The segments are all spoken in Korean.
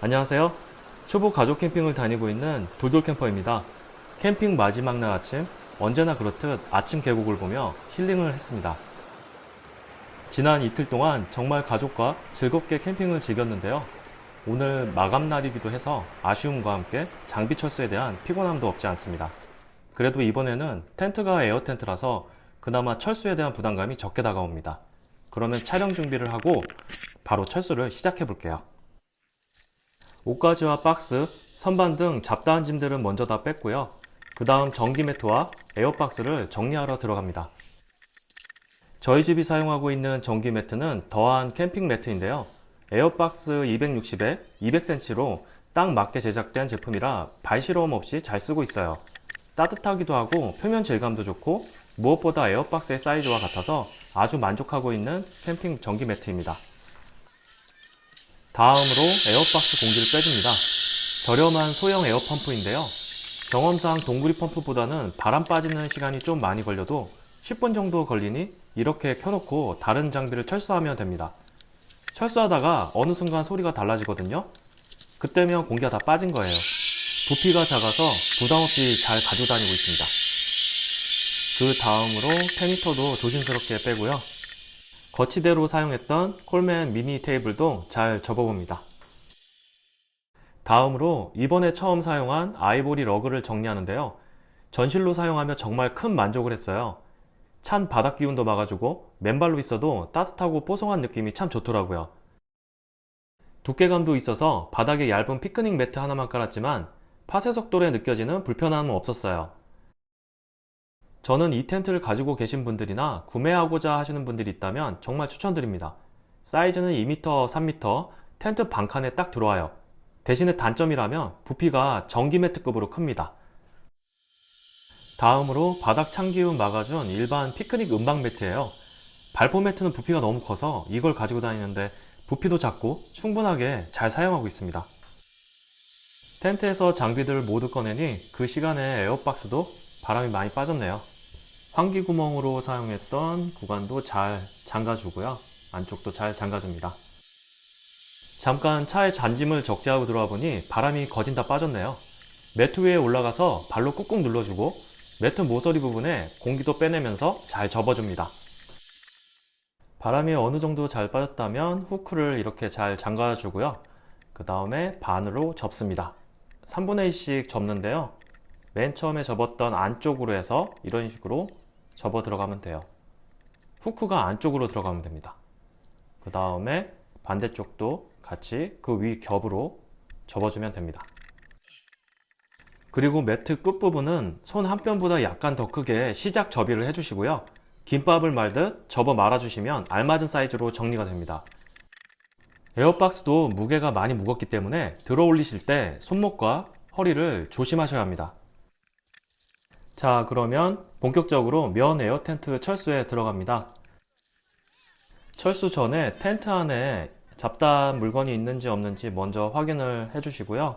안녕하세요. 초보 가족 캠핑을 다니고 있는 돌돌캠퍼입니다. 캠핑 마지막 날 아침, 언제나 그렇듯 아침 계곡을 보며 힐링을 했습니다. 지난 이틀 동안 정말 가족과 즐겁게 캠핑을 즐겼는데요. 오늘 마감 날이기도 해서 아쉬움과 함께 장비 철수에 대한 피곤함도 없지 않습니다. 그래도 이번에는 텐트가 에어 텐트라서 그나마 철수에 대한 부담감이 적게 다가옵니다. 그러면 촬영 준비를 하고 바로 철수를 시작해 볼게요. 옷가지와 박스, 선반 등 잡다한 짐들은 먼저 다 뺐고요. 그 다음 전기 매트와 에어박스를 정리하러 들어갑니다. 저희 집이 사용하고 있는 전기 매트는 더한 캠핑 매트인데요. 에어박스 260에 200cm로 딱 맞게 제작된 제품이라 발시러움 없이 잘 쓰고 있어요. 따뜻하기도 하고 표면 질감도 좋고 무엇보다 에어박스의 사이즈와 같아서 아주 만족하고 있는 캠핑 전기 매트입니다. 다음으로 에어박스 공기를 빼줍니다. 저렴한 소형 에어펌프인데요. 경험상 동구리 펌프보다는 바람 빠지는 시간이 좀 많이 걸려도 10분 정도 걸리니 이렇게 켜놓고 다른 장비를 철수하면 됩니다. 철수하다가 어느 순간 소리가 달라지거든요. 그때면 공기가 다 빠진 거예요. 부피가 작아서 부담없이 잘 가지고 다니고 있습니다. 그 다음으로 페니터도 조심스럽게 빼고요. 거치대로 사용했던 콜맨 미니 테이블도 잘 접어봅니다. 다음으로 이번에 처음 사용한 아이보리 러그를 정리하는데요. 전실로 사용하며 정말 큰 만족을 했어요. 찬 바닥 기운도 막아주고 맨발로 있어도 따뜻하고 뽀송한 느낌이 참 좋더라고요. 두께감도 있어서 바닥에 얇은 피크닉 매트 하나만 깔았지만 파쇄 속도에 느껴지는 불편함은 없었어요. 저는 이 텐트를 가지고 계신 분들이나 구매하고자 하시는 분들이 있다면 정말 추천드립니다. 사이즈는 2m, 3m, 텐트 반칸에 딱 들어와요. 대신에 단점이라면 부피가 전기 매트급으로 큽니다. 다음으로 바닥 찬 기운 막아준 일반 피크닉 은박 매트예요. 발포 매트는 부피가 너무 커서 이걸 가지고 다니는데 부피도 작고 충분하게 잘 사용하고 있습니다. 텐트에서 장비들을 모두 꺼내니 그 시간에 에어박스도 바람이 많이 빠졌네요. 환기 구멍으로 사용했던 구간도 잘 잠가주고요. 안쪽도 잘 잠가줍니다. 잠깐 차에 잔짐을 적재하고 들어와 보니 바람이 거진 다 빠졌네요. 매트 위에 올라가서 발로 꾹꾹 눌러주고 매트 모서리 부분에 공기도 빼내면서 잘 접어줍니다. 바람이 어느 정도 잘 빠졌다면 후크를 이렇게 잘 잠가주고요. 그 다음에 반으로 접습니다. 3분의 1씩 접는데요. 맨 처음에 접었던 안쪽으로 해서 이런 식으로 접어 들어가면 돼요. 후크가 안쪽으로 들어가면 됩니다. 그 다음에 반대쪽도 같이 그 위 겹으로 접어주면 됩니다. 그리고 매트 끝부분은 손 한 뼘보다 약간 더 크게 시작 접이를 해주시고요. 김밥을 말듯 접어 말아주시면 알맞은 사이즈로 정리가 됩니다. 에어박스도 무게가 많이 무겁기 때문에 들어 올리실 때 손목과 허리를 조심하셔야 합니다. 자, 그러면 본격적으로 면 에어 텐트 철수에 들어갑니다. 철수 전에 텐트 안에 잡다한 물건이 있는지 없는지 먼저 확인을 해주시고요.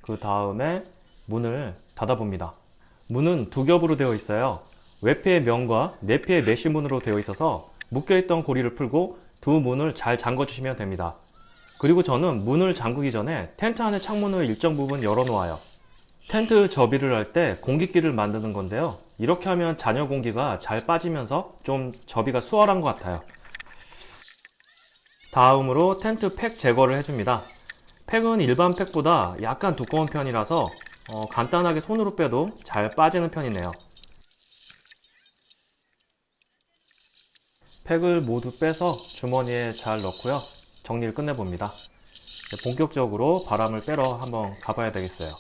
그 다음에 문을 닫아봅니다. 문은 두 겹으로 되어 있어요. 외피의 면과 내피의 메쉬문으로 되어 있어서 묶여있던 고리를 풀고 두 문을 잘 잠궈 주시면 됩니다. 그리고 저는 문을 잠그기 전에 텐트 안의 창문을 일정 부분 열어 놓아요. 텐트 접이를 할 때 공기끼를 만드는 건데요. 이렇게 하면 잔여 공기가 잘 빠지면서 좀 접이가 수월한 것 같아요. 다음으로 텐트 팩 제거를 해줍니다. 팩은 일반 팩보다 약간 두꺼운 편이라서 간단하게 손으로 빼도 잘 빠지는 편이네요. 팩을 모두 빼서 주머니에 잘 넣고요. 정리를 끝내봅니다. 본격적으로 바람을 빼러 한번 가봐야 되겠어요.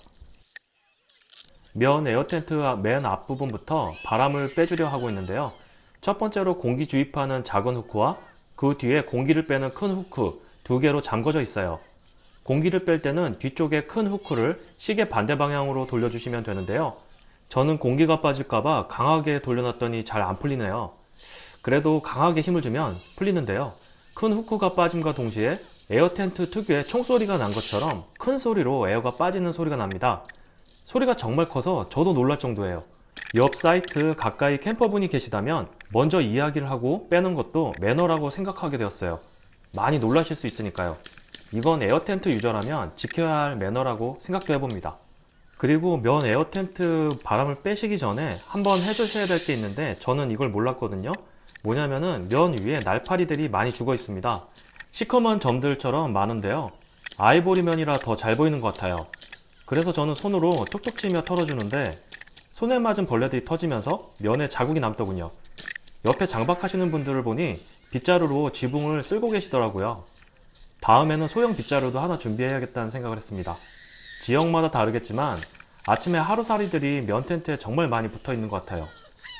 면 에어 텐트 맨 앞부분부터 바람을 빼주려 하고 있는데요. 첫 번째로 공기 주입하는 작은 후크와 그 뒤에 공기를 빼는 큰 후크 두 개로 잠궈져 있어요. 공기를 뺄 때는 뒤쪽에 큰 후크를 시계 반대 방향으로 돌려주시면 되는데요. 저는 공기가 빠질까봐 강하게 돌려놨더니 잘 안 풀리네요. 그래도 강하게 힘을 주면 풀리는데요. 큰 후크가 빠짐과 동시에 에어 텐트 특유의 총소리가 난 것처럼 큰 소리로 에어가 빠지는 소리가 납니다. 소리가 정말 커서 저도 놀랄 정도예요. 옆 사이트 가까이 캠퍼분이 계시다면 먼저 이야기를 하고 빼는 것도 매너라고 생각하게 되었어요. 많이 놀라실 수 있으니까요. 이건 에어텐트 유저라면 지켜야 할 매너라고 생각도 해봅니다. 그리고 면 에어텐트 바람을 빼시기 전에 한번 해주셔야 될 게 있는데 저는 이걸 몰랐거든요. 뭐냐면은 면 위에 날파리들이 많이 죽어 있습니다. 시커먼 점들처럼 많은데요. 아이보리 면이라 더 잘 보이는 것 같아요. 그래서 저는 손으로 톡톡 치며 털어주는데 손에 맞은 벌레들이 터지면서 면에 자국이 남더군요. 옆에 장박하시는 분들을 보니 빗자루로 지붕을 쓸고 계시더라고요. 다음에는 소형 빗자루도 하나 준비해야겠다는 생각을 했습니다. 지역마다 다르겠지만 아침에 하루살이들이 면 텐트에 정말 많이 붙어 있는 것 같아요.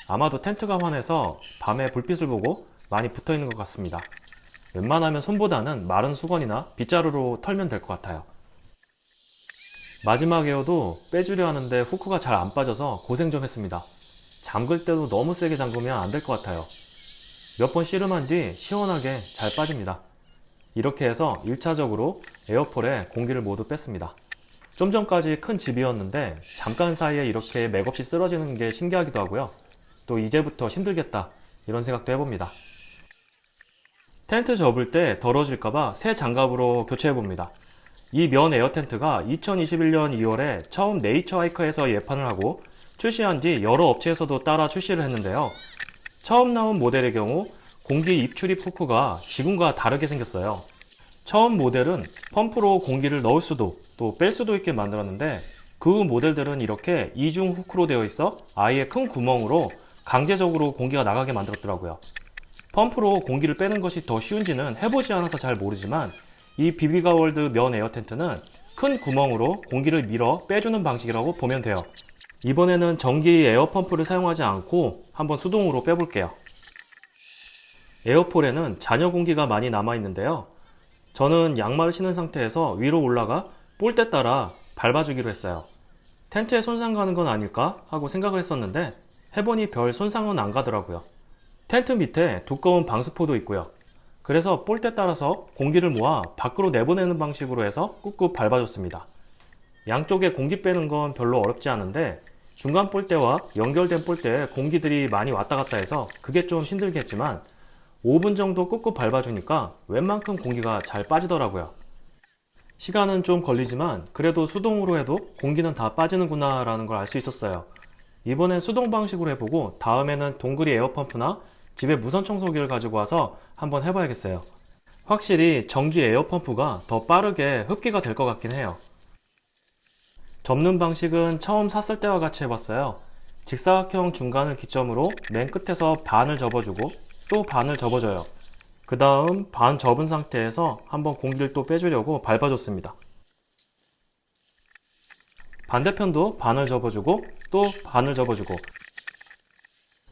아마도 텐트가 환해서 밤에 불빛을 보고 많이 붙어 있는 것 같습니다. 웬만하면 손보다는 마른 수건이나 빗자루로 털면 될 것 같아요. 마지막 에어도 빼주려 하는데 후크가 잘 안 빠져서 고생 좀 했습니다. 잠글 때도 너무 세게 잠그면 안 될 것 같아요. 몇 번 씨름한 뒤 시원하게 잘 빠집니다. 이렇게 해서 1차적으로 에어폴에 공기를 모두 뺐습니다. 좀 전까지 큰 집이었는데 잠깐 사이에 이렇게 맥없이 쓰러지는 게 신기하기도 하고요. 또 이제부터 힘들겠다 이런 생각도 해봅니다. 텐트 접을 때 더러워질까봐 새 장갑으로 교체해봅니다. 이 면 에어 텐트가 2021년 2월에 처음 네이처 하이커에서 예판을 하고 출시한 뒤 여러 업체에서도 따라 출시를 했는데요. 처음 나온 모델의 경우 공기 입출입 후크가 지금과 다르게 생겼어요. 처음 모델은 펌프로 공기를 넣을 수도 또 뺄 수도 있게 만들었는데 그 모델들은 이렇게 이중 후크로 되어 있어 아예 큰 구멍으로 강제적으로 공기가 나가게 만들었더라고요. 펌프로 공기를 빼는 것이 더 쉬운지는 해보지 않아서 잘 모르지만 이 비비가월드 면 에어 텐트는 큰 구멍으로 공기를 밀어 빼주는 방식이라고 보면 돼요. 이번에는 전기 에어 펌프를 사용하지 않고 한번 수동으로 빼볼게요. 에어폴에는 잔여 공기가 많이 남아 있는데요. 저는 양말을 신은 상태에서 위로 올라가 볼때 따라 밟아주기로 했어요. 텐트에 손상 가는 건 아닐까 하고 생각을 했었는데 해보니 별 손상은 안 가더라고요. 텐트 밑에 두꺼운 방수포도 있고요. 그래서 볼때 따라서 공기를 모아 밖으로 내보내는 방식으로 해서 꾹꾹 밟아줬습니다. 양쪽에 공기 빼는 건 별로 어렵지 않은데 중간 볼때와 연결된 볼때에 공기들이 많이 왔다 갔다 해서 그게 좀 힘들겠지만 5분 정도 꾹꾹 밟아주니까 웬만큼 공기가 잘 빠지더라고요. 시간은 좀 걸리지만 그래도 수동으로 해도 공기는 다 빠지는구나 라는 걸 알 수 있었어요. 이번엔 수동 방식으로 해보고 다음에는 동그리 에어펌프나 집에 무선 청소기를 가지고 와서 한번 해봐야겠어요. 확실히 전기 에어펌프가 더 빠르게 흡기가 될 것 같긴 해요. 접는 방식은 처음 샀을 때와 같이 해봤어요. 직사각형 중간을 기점으로 맨 끝에서 반을 접어주고 또 반을 접어줘요. 그 다음 반 접은 상태에서 한번 공기를 또 빼주려고 밟아줬습니다. 반대편도 반을 접어주고 또 반을 접어주고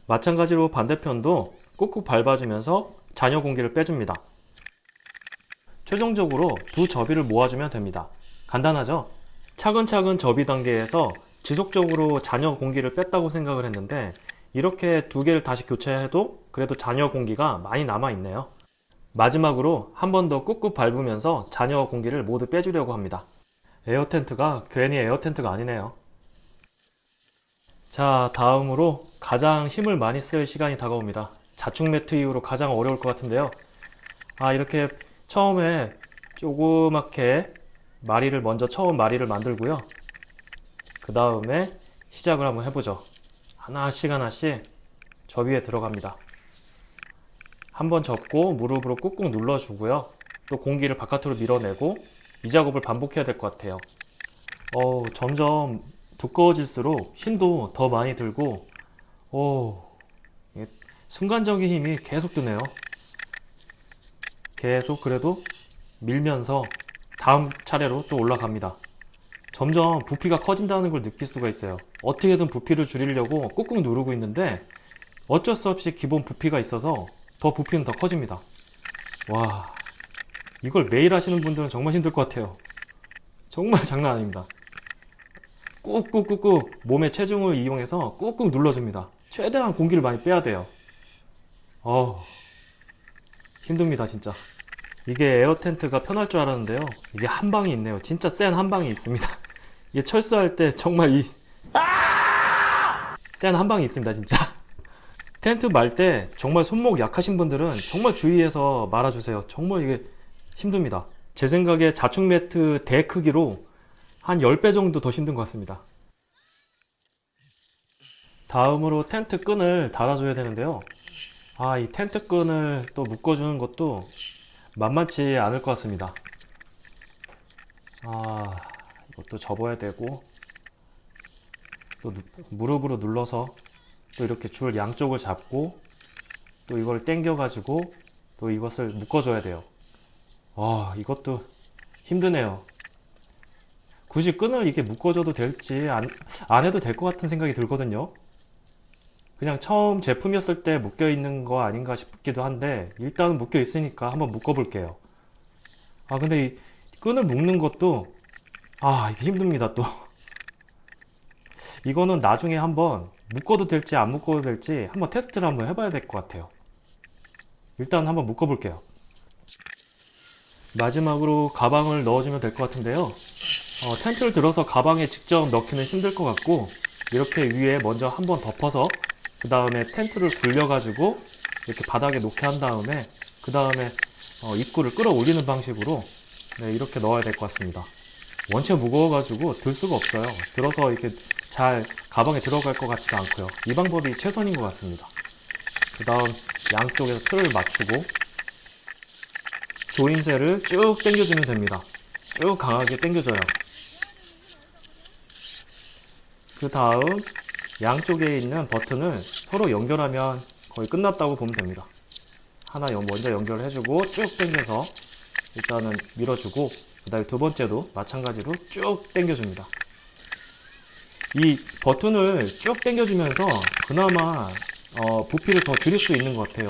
마찬가지로 반대편도 꾹꾹 밟아주면서 잔여 공기를 빼줍니다. 최종적으로 두 접이를 모아주면 됩니다. 간단하죠? 차근차근 접이 단계에서 지속적으로 잔여 공기를 뺐다고 생각을 했는데 이렇게 두 개를 다시 교체해도 그래도 잔여 공기가 많이 남아있네요. 마지막으로 한 번 더 꾹꾹 밟으면서 잔여 공기를 모두 빼주려고 합니다. 에어 텐트가 괜히 에어 텐트가 아니네요. 자, 다음으로 가장 힘을 많이 쓸 시간이 다가옵니다. 자충 매트 이후로 가장 어려울 것 같은데요. 이렇게 처음에 조그맣게 처음 마리를 만들고요. 그 다음에 시작을 한번 해보죠. 하나씩 저 위에 들어갑니다. 한번 접고 무릎으로 꾹꾹 눌러주고요. 또 공기를 바깥으로 밀어내고 이 작업을 반복해야 될 것 같아요. 점점 두꺼워질수록 힘도 더 많이 들고 순간적인 힘이 계속 드네요. 계속 그래도 밀면서 다음 차례로 또 올라갑니다. 점점 부피가 커진다는 걸 느낄 수가 있어요. 어떻게든 부피를 줄이려고 꾹꾹 누르고 있는데 어쩔 수 없이 기본 부피가 있어서 부피는 더 커집니다. 와, 이걸 매일 하시는 분들은 정말 힘들 것 같아요. 정말 장난 아닙니다. 꾹꾹꾹꾹 몸의 체중을 이용해서 꾹꾹 눌러줍니다. 최대한 공기를 많이 빼야 돼요. 힘듭니다 진짜. 이게 에어 텐트가 편할 줄 알았는데요. 이게 한 방이 있네요. 진짜 센 한 방이 있습니다. 이게 철수할 때 정말 센 한 방이 있습니다 진짜. 텐트 말 때 정말 손목 약하신 분들은 정말 주의해서 말아주세요. 정말 이게 힘듭니다. 제 생각에 자충 매트 대 크기로 한 10배 정도 더 힘든 것 같습니다. 다음으로 텐트 끈을 달아줘야 되는데요. 이 텐트 끈을 또 묶어주는 것도 만만치 않을 것 같습니다. 이것도 접어야 되고, 또 무릎으로 눌러서 또 이렇게 줄 양쪽을 잡고, 또 이걸 당겨가지고 또 이것을 묶어줘야 돼요. 이것도 힘드네요. 굳이 끈을 이게 묶어줘도 될지 안 해도 될 것 같은 생각이 들거든요. 그냥 처음 제품이었을 때 묶여 있는 거 아닌가 싶기도 한데, 일단은 묶여 있으니까 한번 묶어 볼게요. 근데 이 끈을 묶는 것도 이게 힘듭니다. 또 이거는 나중에 한번 묶어도 될지 안 묶어도 될지 한번 테스트를 한번 해봐야 될 것 같아요. 일단 한번 묶어 볼게요. 마지막으로 가방을 넣어주면 될 것 같은데요. 텐트를 들어서 가방에 직접 넣기는 힘들 것 같고, 이렇게 위에 먼저 한번 덮어서 그 다음에 텐트를 굴려가지고 이렇게 바닥에 놓게 한 다음에 그 다음에 입구를 끌어올리는 방식으로 이렇게 넣어야 될 것 같습니다. 원체 무거워가지고 들 수가 없어요. 들어서 이렇게 잘 가방에 들어갈 것 같지도 않고요. 이 방법이 최선인 것 같습니다. 그 다음 양쪽에서 틀을 맞추고 조임새를 쭉 당겨주면 됩니다. 쭉 강하게 당겨줘요. 그 다음 양쪽에 있는 버튼을 서로 연결하면 거의 끝났다고 보면 됩니다. 하나 먼저 연결을 해주고 쭉 당겨서 일단은 밀어주고, 그 다음에 두 번째도 마찬가지로 쭉 당겨줍니다. 이 버튼을 쭉 당겨주면서 그나마 부피를 더 줄일 수 있는 것 같아요.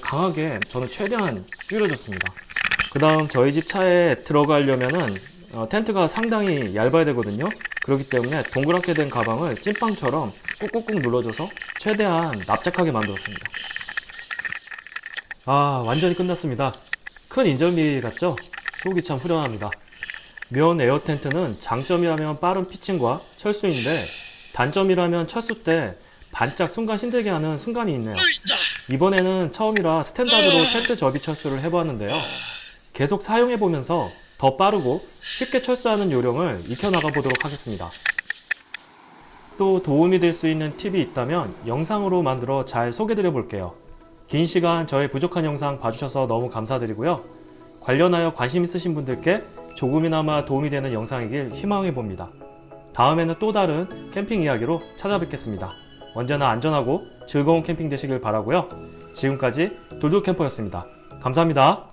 강하게 저는 최대한 줄여줬습니다. 그 다음 저희 집 차에 들어가려면은 텐트가 상당히 얇아야 되거든요. 그렇기 때문에 동그랗게 된 가방을 찐빵처럼 꾹꾹꾹 눌러줘서 최대한 납작하게 만들었습니다. 완전히 끝났습니다. 큰 인절미 같죠? 속이 참 후련합니다. 면 에어 텐트는 장점이라면 빠른 피칭과 철수인데, 단점이라면 철수 때 반짝 순간 힘들게 하는 순간이 있네요. 이번에는 처음이라 스탠다드로 텐트 접이 철수를 해보았는데요. 계속 사용해보면서 더 빠르고 쉽게 철수하는 요령을 익혀나가 보도록 하겠습니다. 또 도움이 될 수 있는 팁이 있다면 영상으로 만들어 잘 소개드려 볼게요. 긴 시간 저의 부족한 영상 봐주셔서 너무 감사드리고요. 관련하여 관심 있으신 분들께 조금이나마 도움이 되는 영상이길 희망해 봅니다. 다음에는 또 다른 캠핑 이야기로 찾아뵙겠습니다. 언제나 안전하고 즐거운 캠핑 되시길 바라고요. 지금까지 돌돌캠퍼였습니다. 감사합니다.